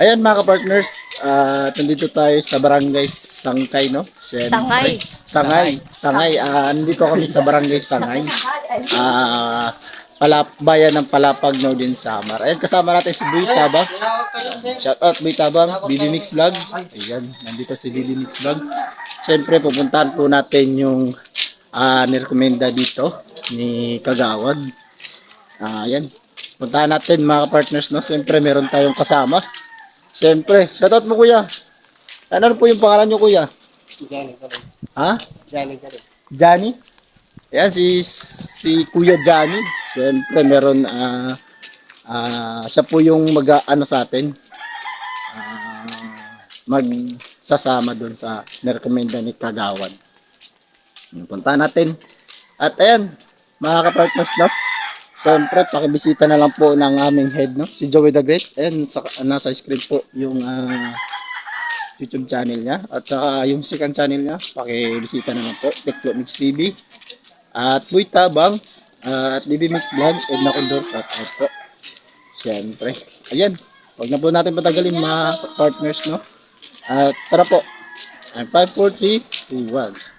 Ayan mga ka-partners, nandito tayo sa Barangay Sangkay, no? Siyempre. Sangay. Sangay. Nandito kami sa Barangay Sangay. Bayan ng Palapag, Northern Samar. Ayan, kasama natin si Boy Tabang. Shoutout Boy Tabang, BB Mix Vlog. Ayan, nandito si BB Mix Vlog. Siyempre, pupuntahan po natin yung nirekomenda dito ni Kagawad. Ayan, puntahan natin mga ka-partners, no? Siyempre, meron tayong kasama. Siyempre, shoutout mo kuya. Ano po yung pangalan nyo kuya? Johnny ka rin. Ha? Johnny ka rin. Johnny? Ayan, si Kuya Johnny. Siyempre, meron, siya po yung ano sa atin, magsasama doon sa nirekomenda ni Kagawad. Punta natin. At ayan, mga kapartners, no? Siyempre, pakibisita na lang po ng aming head, no? Si Joey the Great. Ayan, nasa screen po yung YouTube channel niya. At saka yung second channel niya, pakibisita na lang po. Teklo Mix TV. At Boy Tabang. At BB Mix Vlog. Edna Condor. At out po. Siyempre. Ayan. Huwag na po natin patagalin mga partners, no? At tara po. And 5, 4, 3, 2, 1.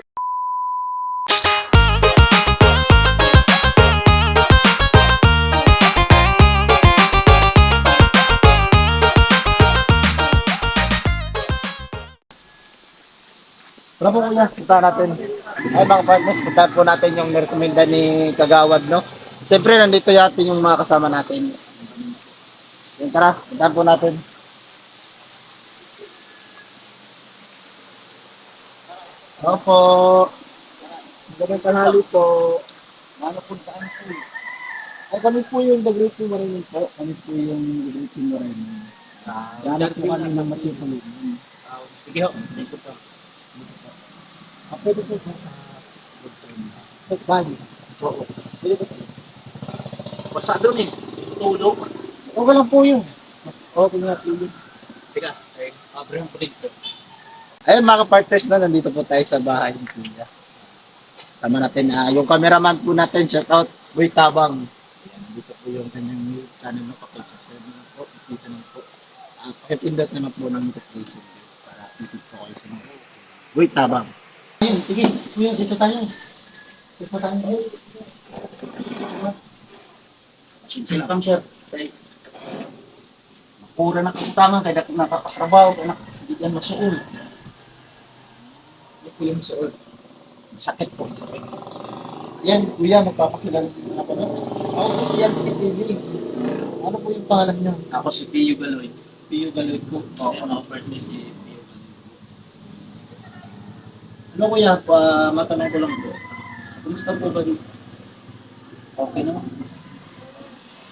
Tara po kuya, punta natin. Ay mga partners, punta po natin yung nirekomenda ni Kagawad, no? Siyempre, nandito yatin yung mga kasama natin. Yan, tara, punta po natin. Opo. Magandang tanghali po. Ano puntaan po? Ay, kami po yung The Great Marine po. Kami po yung The Great Marine. Gamit po kami ng matipuli. Sige ho. Dito po. Pwede po sa good time. Bali. Oo. Pwede po. Basta doon eh. Tulog. Okay lang po yun. Mas okay nga po yun. Teka. Abraham po dito. Ayun mga partners na, nandito po tayo sa bahay ni Kuya. Sama natin, yung cameraman po natin, shout out, Boy Tabang. Ayan, dito po yung kanyang new channel na pakisubscribe na lang po, isita na po. Pakipindot naman po ng notification bell para titip po kayo sa mga Boy Tabang. Ayun, sige, Kuya, dito tayo. Dito tayo. Sila kang sir. Pura na kakutangan kaya nakakatrabaho kaya hindi yan masuol. Ito po yung suot. Sakit po. Sakit. Yan, Kuya, magpapakilala na po. Ako po si Yansky TV. Ano po yung pangalan niyo? Ako si Pio Galoy. Pio Galoy po. Oo, na-offer ni si Pio Galoy. Ano kuya, matanong ko lang po. Kumusta po ba dito? Okay naman.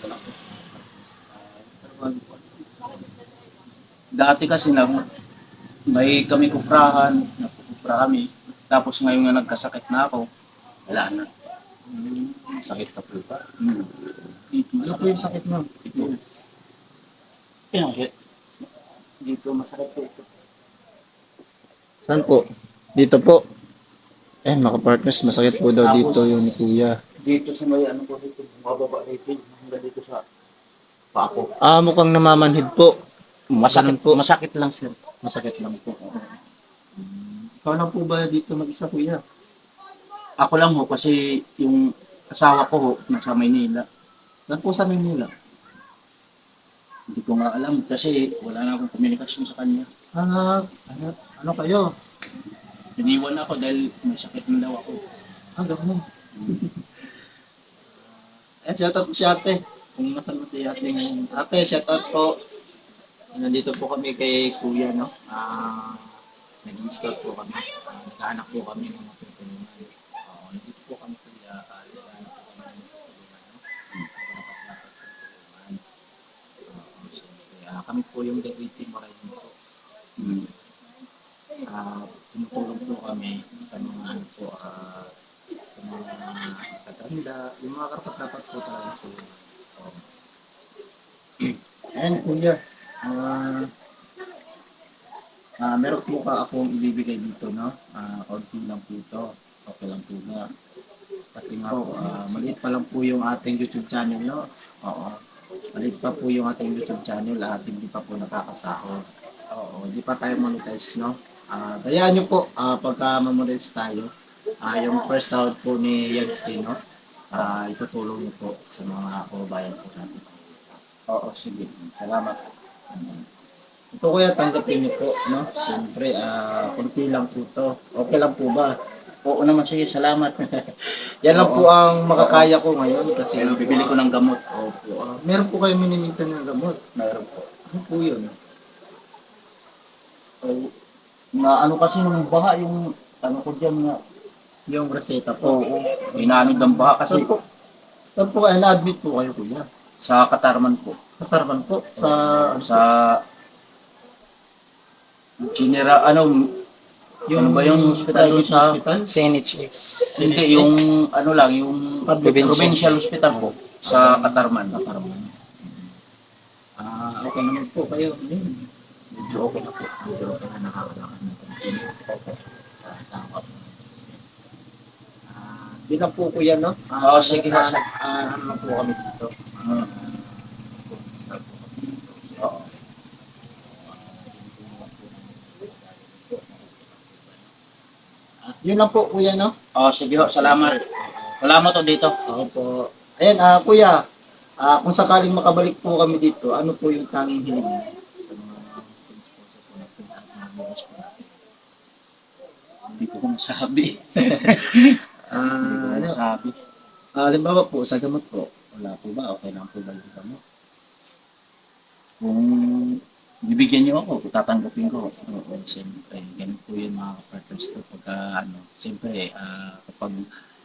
Salamat. Trabaho po. Dati kasi may kami kuprahan, napupra kami. Tapos ngayon nga nagkasakit na ako, wala na. Sakit ka po ba? Dito Ano po masakit. yung sakit mo? Ito. Yan, dito masakit po ito. Saan po? Dito po. Eh, mga partners, masakit po daw dito yung ni kuya. Dito sa may ano po dito, mababa dito, hanggang dito sa paa ko. Mukhang namamanhid po. Masakit Ganun po. masakit lang sir. Masakit lang po. Ikaw lang po ba dito mag-isa kuya? Ako lang ho kasi yung asawa ko ho, nasa Maynila. Saan po sa Manila? Hindi ko nga alam kasi wala na akong komunikasyon sa kanya. Ano kayo? Iniwan ako dahil may sakit na daw ako. Ganun. Shoutout po si ate. Kung nasaan mo si ate ngayon. Ate, shoutout po. Nandito po kami kay kuya, no? Nag-scout po kami. Naghahanap po kami ng mga tutulungan. Nandito po kami kuya. Naghahanap po kami ng mga tutulungan, no? Naghahanap po ng tutulungan. Kami po yung The Great Team Marine po. Tumutulong po kami sa mga ano po, sa mga katanda, yung mga karapat dapat po talaga po. And kuya, meron po akong ibibigay dito, no? Konti lang po ito. Okay lang po na. Kasi nga po, maliit pa lang po yung ating YouTube channel, no? Oo. Maliit pa po yung ating YouTube channel at hindi pa po nakakasahod. Oo, hindi pa tayo monetize, no? Kayaan nyo po, pagka monetize tayo, yung first sahod po ni Yansky, no? Itutulong nyo po sa mga kababayan po natin. Oo, sige. Salamat. Ito kuya, tanggapin niyo po, no? Siyempre, konti lang po to. Okay lang po ba? Oo naman, sige. Salamat. Yan lang Oo. po ang makakaya ko ngayon kasi Kaya bibili ko ng gamot. Opo. Meron po kayo minimitan ng gamot. Meron po. Ano po yun? Ay, na ano kasi nung baha yung ano ko dyan na Yung reseta po. oo, inanod ng baha kasi Saan po kayo na-admit po kayo kuya? sa Katarman po. Katarman po. Sa General, ano ba yung hospital doon private sa, hospital? Sa NHS. hindi, yung ano lang, yung Public provincial hospital po sa Katarman. Katarman. Okay naman po kayo. Yun. Medyo okay na po. Medyo okay na nakakalakad na po. Sa ako. Di lang po kuya, no? Oo, sige. Ano lang po kami dito. Hmm. Oo. Yun lang po kuya, no? Sige ho, salamat. Salamat to dito. Ako po. Ayan, kuya, kung sakaling makabalik po kami dito, ano po yung tanging hiling niyo? Sa mga sponsor po natin at mga viewers po natin. Hindi ko masabi. Hindi ko Ano, masabi. halimbawa po, sa gamot po, wala po ba? Okay lang po ba yung gamot? Kung bibigyan niyo ako, tatanggapin ko. Oo, siyempre, ganun po yun mga kapartners ko. Pagka, siyempre, kapag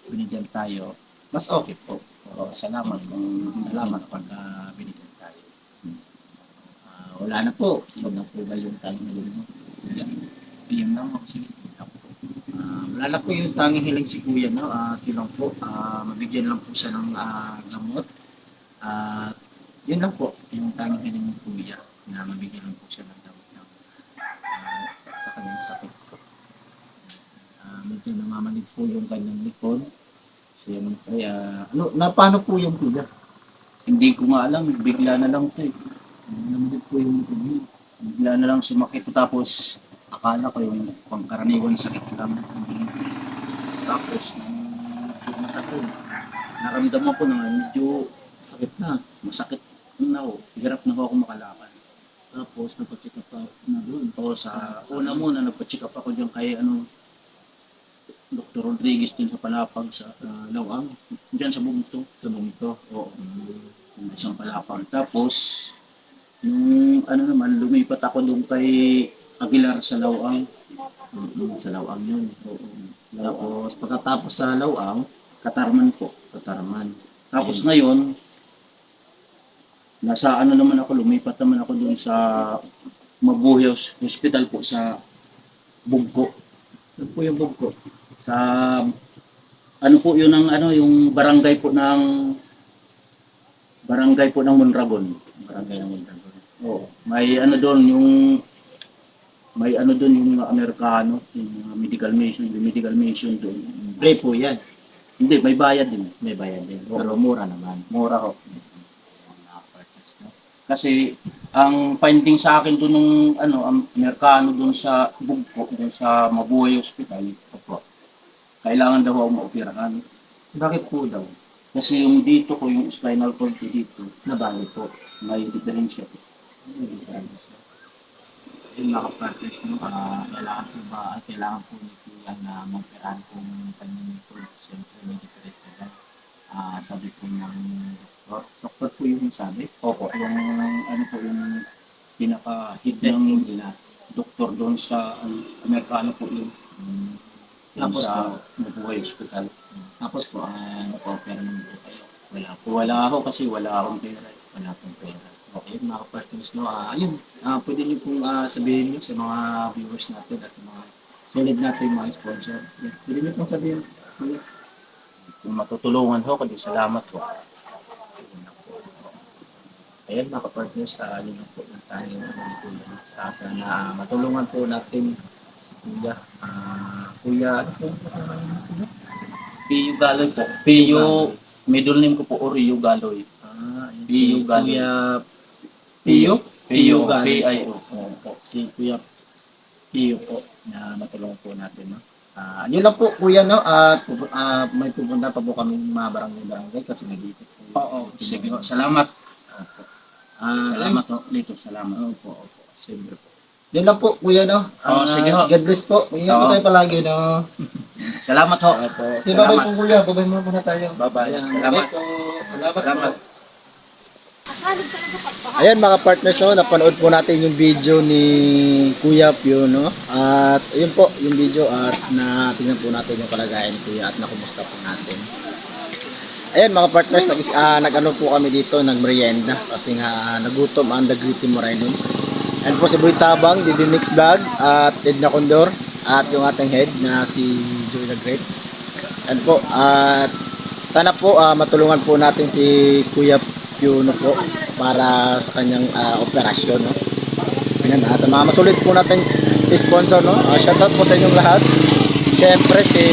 binigyan tayo, Mas okay po. oo, salamat kung salamat pagka binigyan tayo. Wala na po. Huwag na po ba yung tanging hiling mo? Yan, yun lang ako. Sige. Wala na po yung tanging hiling si kuya, no? Yun lang po. Mabigyan lang po siya ng gamot. Yun lang po, yung tanging hiling ni kuya na mabigyan lang po siya ng gamot ng, sa kanyang sakit. Medyo namamalig po yung kanyang likod. Siyempre, paano po yung kuya? Hindi ko nga alam, bigla na lang ito eh. Namalig po yung likod niya. Bigla na lang sumakit tapos akala ko yung pangkaraniwan sakit lang. Tapos, nung medyo matagal, naramdaman ko na medyo Sakit na. masakit na ako. Hirap na ako makalakad. Tapos, napag-check up na doon. O sa una muna, nagpa-check up ako dyan kay Dr. Rodriguez din sa Palapag sa Lawang. Diyan sa Bugto. Sa bumito. Oo. Yung isang Palapag. Tapos, nung naman, lumipat ako doon kay Aguilar sa Lawang. Sa Lawang yun. Oo. Tapos, pagkatapos sa Lawang, Katarman po. Katarman. Tapos ngayon, nasa naman ako, lumipat naman ako doon sa Mabuhay Hospital po sa Bugko. Ano po yung bug ko? Sa po yun ang yung barangay po ng Mondragon. Barangay ng Mondragon. Oo. May doon yung yung Amerikano, yung medical mission doon. Free po yan. Hindi, may bayad din. May bayad din. Oo. Pero mura naman. Mura ho. Mga partners, no? Kasi ang finding sa akin doon nung ang Amerikano doon sa Bugko, doon sa Mabuhay Hospital, kailangan daw ako maoperahan. Bakit po daw? Kasi yung dito ko, yung spinal cord ko dito, Nabali po. may diferensya po. Yung mga partners, no? Kailangan po ni Kuya na mag-operahan kung kanyang likod. Siyempre, may diferensya dyan. Sabi po ng doktor. Doktor po yung sabi. Opo, yung yung pinaka-head ng Nila. doktor doon sa Amerikano po yun. Doon Tapos sa po, Mabuhay Hospital. tapos po, nag-opera naman po kayo. Wala po. Wala ako kasi wala akong pera. Wala pong pera. Okay, mga partners, no? Ayun, pwede niyo pong sabihin niyo sa mga viewers natin at sa mga solid natin mga sponsor. Yan. Pwede niyo pong sabihin. Kuya. Kung matutulungan ho, kundi salamat po. Ayan mga partners, yun lang po ng tayo ng Kuya. Sana matulungan po natin si Kuya. Kuya, ano po? Piyo Galoy po. Piyo, middle name ko po, Oreo Galoy. Si Pio Gali. Kuya Pio? Pio, Gali. P-I-O. Opo, si Kuya Pio po na matulungan po natin, no? Yun lang po, Kuya, no? At may pupunta pa po kami mga barangay kasi nandito po. Oo, sige ho. Salamat. Opo. Salamat ho. Dito, salamat. Opo, opo. Siyempre po. Yun lang po, Kuya, no? Oo, sige ho. God bless po. Ingat po Oo. tayo palagi, no? Salamat ho. Opo. Sige, bye-bye po, Kuya. Bye-bye muna tayo. Bye-bye. Ayan, Salamat. bye po. Salamat, Salamat. po. Ayan mga partners, no, napanood po natin yung video ni Kuya Pio, no? At ayun po yung video at natingnan po natin yung kalagayan ni Kuya at nakumusta po natin. Ayan mga partners, nag-ano po kami dito, nag-merienda kasi nga nagutom ang Dagriti Moreno. Ayan po si Boy Tabang, Bibi Mix Vlog at Edna Condor at yung ating head na si Joy the Great. Ayan po, at sana po matulungan po natin si Kuya Pio, no, po para sa kanyang operasyon, no. Ayan, sa mga masulit po natin sponsor, no. Shoutout po sa inyong lahat. Siyempre si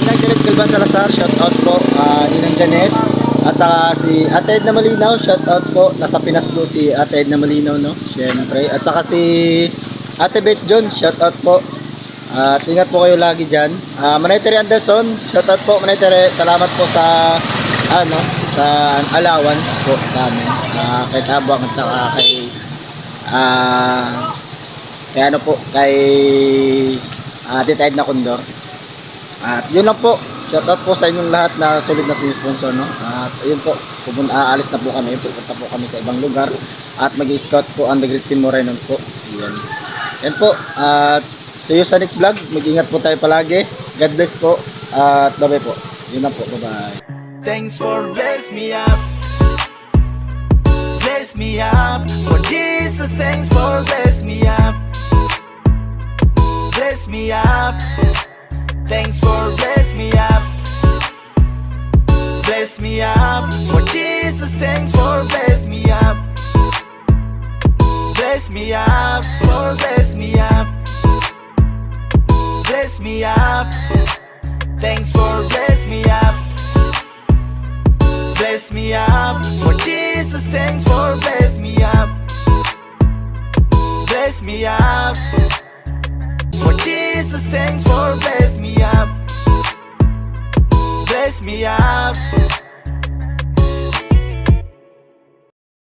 Ninang Janet Galvan Salazar, shoutout po, Ninang Janet, at saka si Ate Edna Malinaw, shoutout po, nasa Pinas po si Ate Edna Malinaw, no. Siyempre, at saka si Ate Beth John, shoutout po. At ingat po kayo lagi dyan. Manay Tere Anderson, shoutout po Manay Tere. Salamat po sa sa allowance po sa amin. Kay Tabang at saka kay ano po, kay Tita Edna Condor. At yun lang po. Shoutout po sa inyong lahat na solid na sponsor, no. At ayun po, aalis na po kami. Pupunta po kami sa ibang lugar at mag-scout po ang Dagriti Moreno po. Yan. Yan po. At see you sa next vlog. Mag-ingat po tayo palagi. God bless po. At bye po. Yun lang po. Bye-bye. Thanks for bless me up. Bless me up. For Jesus, thanks for bless me up. Bless me up. Thanks for bless me up. Bless me up. For Jesus, thanks for bless me up. Bless me up. For bless me up. Bless me up. Thanks for bless me up. Bless me up. For Jesus, thanks for bless me up. Bless me up. For Jesus, thanks for bless me up. Bless me up.